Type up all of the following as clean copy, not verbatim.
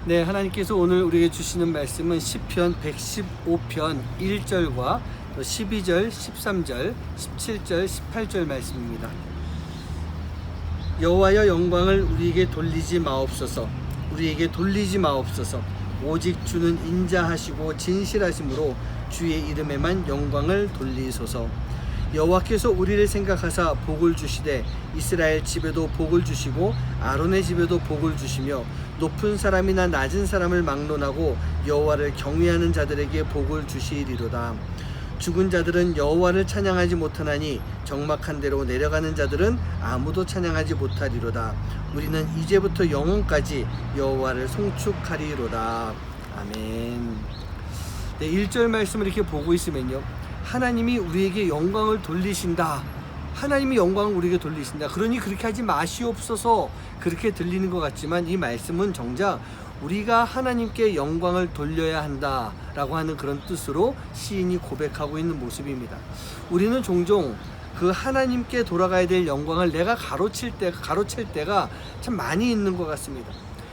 네, 하나님께서 오늘 우리에게 주시는 말씀은 시편 115편 1절과 12절, 13절, 17절, 18절 말씀입니다. 여호와여 영광을 우리에게 돌리지 마옵소서. 우리에게 돌리지 마옵소서. 오직 주는 인자하시고 진실하심으로 주의 이름에만 영광을 돌리소서. 여호와께서 우리를 생각하사 복을 주시되 이스라엘 집에도 복을 주시고 아론의 집에도 복을 주시며 높은 사람이나 낮은 사람을 막론하고 여호와를 경외하는 자들에게 복을 주시리로다. 죽은 자들은 여호와를 찬양하지 못하나니 적막한 데로 내려가는 자들은 아무도 찬양하지 못하리로다. 우리는 이제부터 영원까지 여호와를 송축하리로다. 아멘. 네, 1절 말씀을 이렇게 보고 있으면요, 하나님이 우리에게 영광을 돌리신다. 하나님이 영광을 우리에게 돌리신다. 그러니 그렇게 하지 마시옵소서. 그렇게 들리는 것 같지만 이 말씀은 정작 우리가 하나님께 영광을 돌려야 한다 라고 하는 그런 뜻으로 시인이 고백하고 있는 모습입니다. 우리는 종종 그 하나님께 돌아가야 될 영광을 내가 가로챌 때가 참 많이 있는 것 같습니다.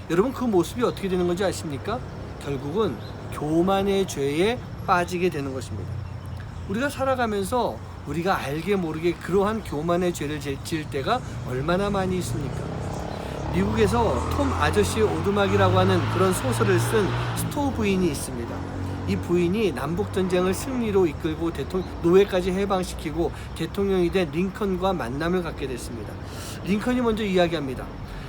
여러분, 그 모습이 어떻게 되는 건지 아십니까? 결국은 교만의 죄에 빠지게 되는 것입니다. 우리가 살아가면서 우리가 알게 모르게 그러한 교만의 죄를 지을 때가 얼마나 많이 있습니까? 미국에서 톰 아저씨의 오두막이라고 하는 그런 소설을 쓴 스토우 부인이 있습니다. 이 부인이 남북전쟁을 승리로 이끌고 노예까지 해방시키고 대통령이 된 링컨과 만남을 갖게 됐습니다. 링컨이 먼저 이야기합니다.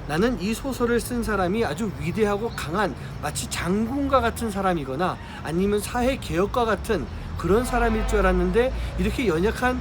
나는 이 소설을 쓴 사람이 아주 위대하고 강한 마치 장군과 같은 사람이거나 아니면 사회개혁과 같은 그런 사람일 줄 알았는데 이렇게 연약한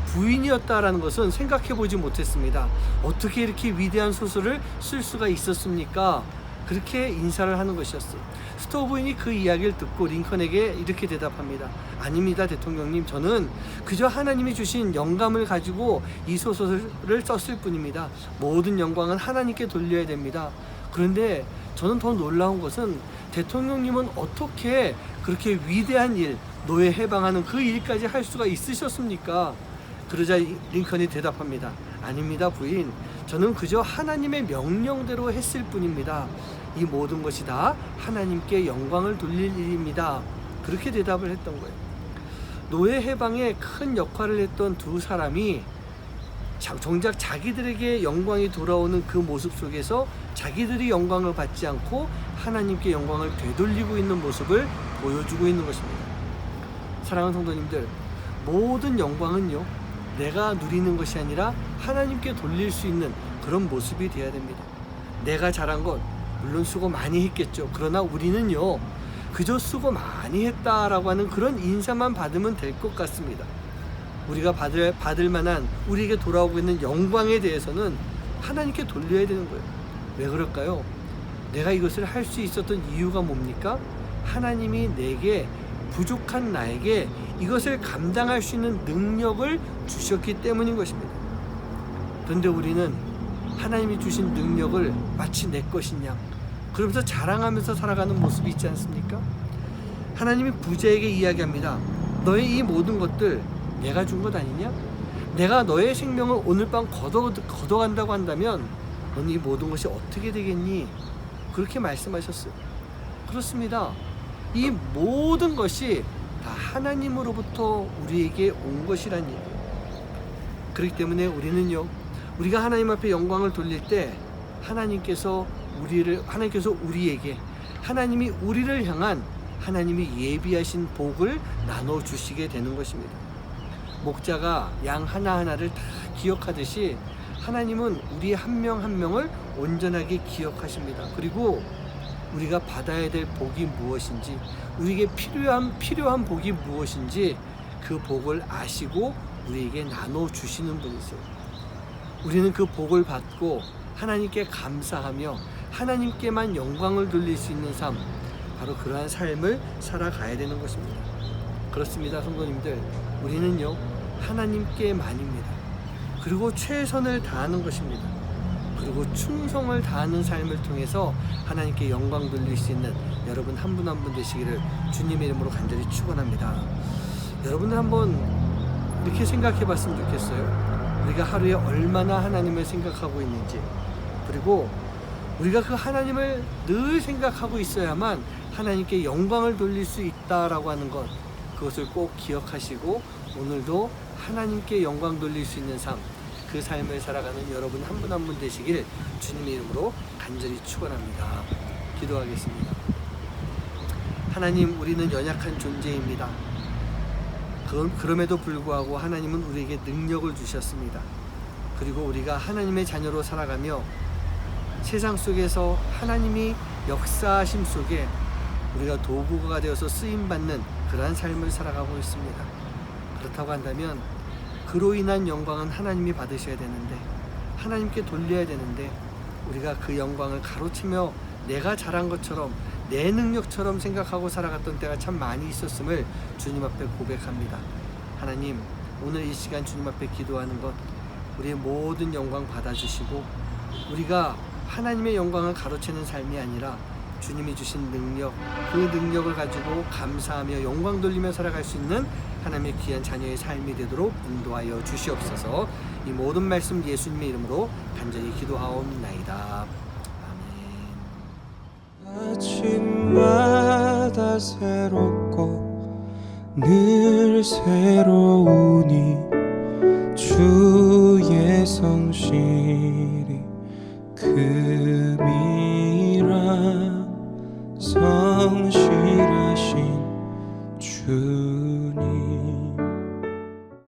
부인이었다라는 것은 생각해보지 못했습니다. 어떻게 이렇게 위대한 소설을 쓸 수가 있었습니까? 그렇게 인사를 하는 것이었어요. 스토우 부인이 그 이야기를 듣고 링컨에게 이렇게 대답합니다. 아닙니다, 대통령님. 저는 그저 하나님이 주신 영감을 가지고 이 소설을 썼을 뿐입니다. 모든 영광은 하나님께 돌려야 됩니다. 그런데 저는 더 놀라운 것은 대통령님은 어떻게 그렇게 위대한 일, 노예 해방하는 그 일까지 할 수가 있으셨습니까? 그러자 링컨이 대답합니다. 아닙니다, 부인. 저는 그저 하나님의 명령대로 했을 뿐입니다. 이 모든 것이 다 하나님께 영광을 돌릴 일입니다. 그렇게 대답을 했던 거예요. 노예 해방에 큰 역할을 했던 두 사람이 정작 자기들에게 영광이 돌아오는 그 모습 속에서 자기들이 영광을 받지 않고 하나님께 영광을 되돌리고 있는 모습을 보여주고 있는 것입니다. 사랑하는 성도님들, 모든 영광은요, 내가 누리는 것이 아니라 하나님께 돌릴 수 있는 그런 모습이 되어야 됩니다. 내가 잘한 것 물론 수고 많이 했겠죠. 그러나 우리는요, 그저 수고 많이 했다라고 하는 그런 인사만 받으면 될 것 같습니다. 우리가 받을 만한 우리에게 돌아오고 있는 영광에 대해서는 하나님께 돌려야 되는 거예요. 왜 그럴까요? 내가 이것을 할 수 있었던 이유가 뭡니까? 하나님이 내게 부족한 나에게 이것을 감당할 수 있는 능력을 주셨기 때문인 것입니다. 그런데 우리는 하나님이 주신 능력을 마치 내 것인 양 그러면서 자랑하면서 살아가는 모습이 있지 않습니까? 하나님이 부자에게 이야기합니다. 너의 이 모든 것들 내가 준 것 아니냐? 내가 너의 생명을 오늘 밤 걷어간다고 한다면 너는 이 모든 것이 어떻게 되겠니? 그렇게 말씀하셨어요. 그렇습니다. 이 모든 것이 다 하나님으로부터 우리에게 온 것이란 얘기예요. 그렇기 때문에 우리는요, 우리가 하나님 앞에 영광을 돌릴 때 하나님께서 우리에게 하나님이 우리를 향한 하나님이 예비하신 복을 나눠주시게 되는 것입니다. 목자가 양 하나하나를 다 기억하듯이 하나님은 우리 한 명 한 명을 온전하게 기억하십니다. 그리고 우리가 받아야 될 복이 무엇인지, 우리에게 필요한 복이 무엇인지 그 복을 아시고 우리에게 나눠주시는 분이세요. 우리는 그 복을 받고 하나님께 감사하며 하나님께만 영광을 돌릴 수 있는 삶, 바로 그러한 삶을 살아가야 되는 것입니다. 그렇습니다, 성도님들. 우리는요, 하나님께만입니다. 그리고 최선을 다하는 것입니다. 그리고 충성을 다하는 삶을 통해서 하나님께 영광 돌릴 수 있는 여러분 한 분 한 분 되시기를 주님의 이름으로 간절히 축원합니다. 여러분들 한번 이렇게 생각해 봤으면 좋겠어요. 우리가 하루에 얼마나 하나님을 생각하고 있는지, 그리고 우리가 그 하나님을 늘 생각하고 있어야만 하나님께 영광을 돌릴 수 있다라고 하는 것, 그것을 꼭 기억하시고 오늘도 하나님께 영광 돌릴 수 있는 삶, 그 삶을 살아가는 여러분 한 분 한 분 되시길 주님의 이름으로 간절히 축원합니다. 기도하겠습니다. 하나님, 우리는 연약한 존재입니다. 그럼에도 불구하고 하나님은 우리에게 능력을 주셨습니다. 그리고 우리가 하나님의 자녀로 살아가며 세상 속에서 하나님이 역사하심 속에 우리가 도구가 되어서 쓰임받는 그러한 삶을 살아가고 있습니다. 그렇다고 한다면 그로 인한 영광은 하나님이 받으셔야 되는데, 하나님께 돌려야 되는데, 우리가 그 영광을 가로치며 내가 잘한 것처럼 내 능력처럼 생각하고 살아갔던 때가 참 많이 있었음을 주님 앞에 고백합니다. 하나님, 오늘 이 시간 주님 앞에 기도하는 것, 우리의 모든 영광 받아주시고 우리가 하나님의 영광을 가로채는 삶이 아니라 주님이 주신 능력, 그 능력을 가지고 감사하며 영광 돌리며 살아갈 수 있는 하나님의 귀한 자녀의 삶이 되도록 인도하여 주시옵소서. 이 모든 말씀 예수님의 이름으로 간절히 기도하옵나이다. 아멘. 아침마다 새롭고 늘 새로우니 주의 성실이 그